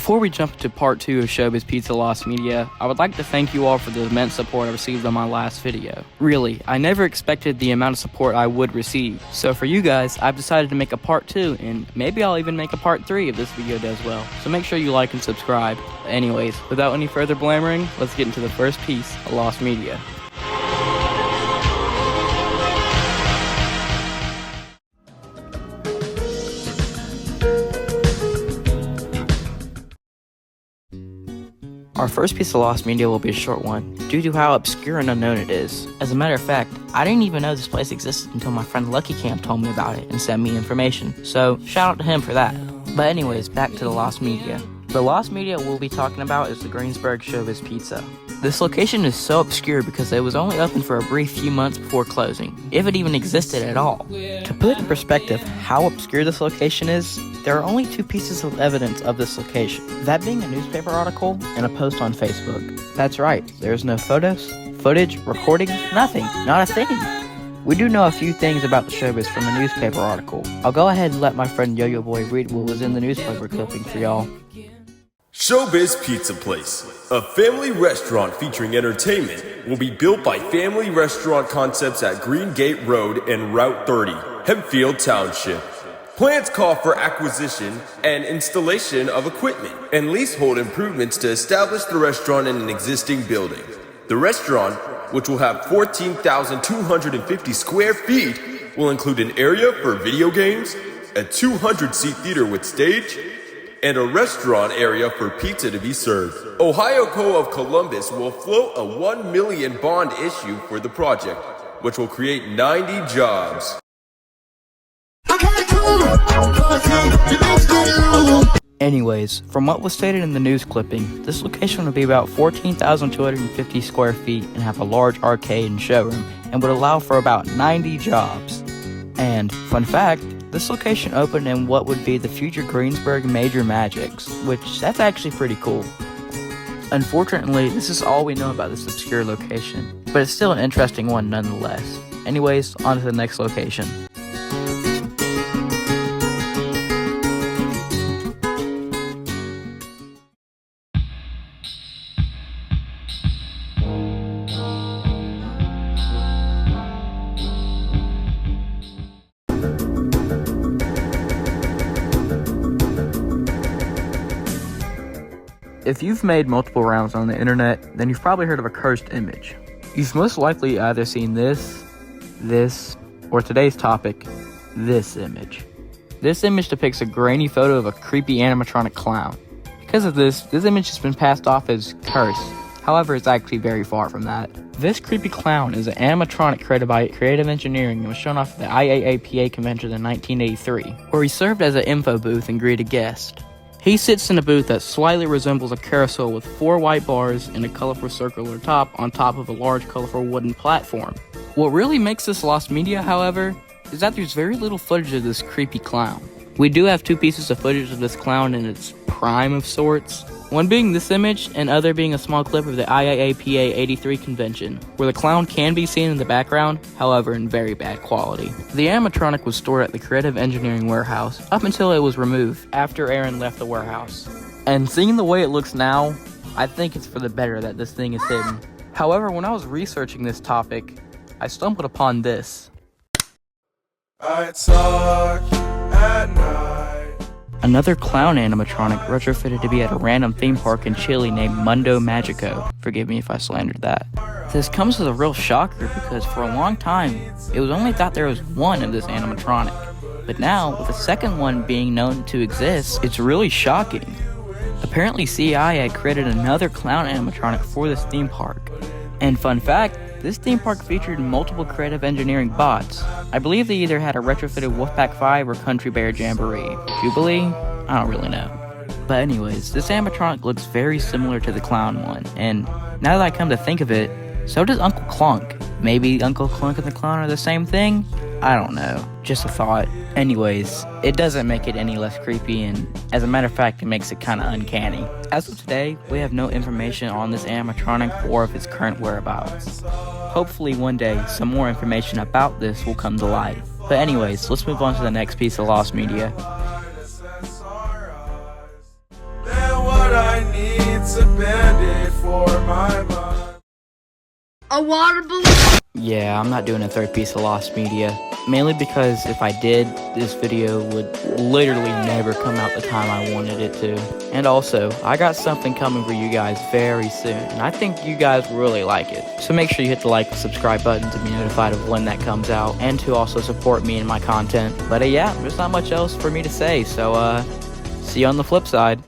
Before we jump into part 2 of ShowBiz Pizza Lost Media, I would like to thank you all for the immense support I received on my last video. Really, I never expected the amount of support I would receive. So for you guys, I've decided to make a part 2, and maybe I'll even make a part 3 if this video does well. So make sure you like and subscribe. Anyways, without any further blammering, let's get into the first piece of Lost Media. Our first piece of Lost Media will be a short one, due to how obscure and unknown it is. As a matter of fact, I didn't even know this place existed until my friend Lucky Camp told me about it and sent me information, so shout out to him for that. But anyways, back to the Lost Media. The Lost Media we'll be talking about is the Greensburg ShowBiz Pizza. This location is so obscure because it was only open for a brief few months before closing, if it even existed at all. To put in perspective how obscure this location is, there are only 2 pieces of evidence of this location, that being a newspaper article and a post on Facebook. That's right, there's no photos, footage, recording, nothing, not a thing. We do know a few things about the ShowBiz from a newspaper article. I'll go ahead and let my friend Yo-Yo Boy read what was in the newspaper clipping for y'all. ShowBiz Pizza Place, a family restaurant featuring entertainment, will be built by Family Restaurant Concepts at Green Gate Road and Route 30, Hempfield Township. Plans call for acquisition and installation of equipment and leasehold improvements to establish the restaurant in an existing building. The restaurant, which will have 14,250 square feet, will include an area for video games, a 200-seat theater with stage, and a restaurant area for pizza to be served. Ohio Co. of Columbus will float a $1 million bond issue for the project, which will create 90 jobs. Anyways, from what was stated in the news clipping, this location would be about 14,250 square feet and have a large arcade and showroom, and would allow for about 90 jobs. And, fun fact, this location opened in what would be the future Greensburg Major Magics, which that's actually pretty cool. Unfortunately, this is all we know about this obscure location, but it's still an interesting one nonetheless. Anyways, on to the next location. If you've made multiple rounds on the internet, then you've probably heard of a cursed image. You've most likely either seen this, or today's topic, this image. This image depicts a grainy photo of a creepy animatronic clown. Because of this image has been passed off as cursed. However, it's actually very far from that. This creepy clown is an animatronic created by Creative Engineering and was shown off at the IAAPA convention in 1983, where he served as an info booth and greeted guests. He sits in a booth that slightly resembles a carousel with 4 white bars and a colorful circular top on top of a large colorful wooden platform. What really makes this Lost Media, however, is that there's very little footage of this creepy clown. We do have 2 pieces of footage of this clown in its prime of sorts, one being this image and other being a small clip of the IAAPA 83 convention, where the clown can be seen in the background, however in very bad quality. The animatronic was stored at the Creative Engineering warehouse up until it was removed after Aaron left the warehouse. And seeing the way it looks now, I think it's for the better that this thing is hidden. However, when I was researching this topic, I stumbled upon this. I talk at night. Another clown animatronic retrofitted to be at a random theme park in Chile named Mundo Magico. Forgive me if I slandered that. This comes as a real shocker because for a long time, it was only thought there was one of this animatronic. But now, with a second one being known to exist, it's really shocking. Apparently CI had created another clown animatronic for this theme park. And fun fact, this theme park featured multiple Creative Engineering bots. I believe they either had a retrofitted Wolfpack 5 or Country Bear Jamboree. Jubilee? I don't really know. But anyways, this animatronic looks very similar to the clown one, and now that I come to think of it, so does Uncle Clunk. Maybe Uncle Clunk and the clown are the same thing? I don't know. Just a thought. Anyways, it doesn't make it any less creepy, and as a matter of fact, it makes it kinda uncanny. As of today, we have no information on this animatronic or of its current whereabouts. Hopefully one day, some more information about this will come to light. But anyways, let's move on to the next piece of Lost Media. There was for my mind. A water balloon. Yeah, I'm not doing a third piece of lost media. Mainly because if I did, this video would literally never come out the time I wanted it to. And also, I got something coming for you guys very soon, and I think you guys will really like it. So make sure you hit the like and subscribe button to be notified of when that comes out, and to also support me and my content. But yeah, there's not much else for me to say, so see you on the flip side.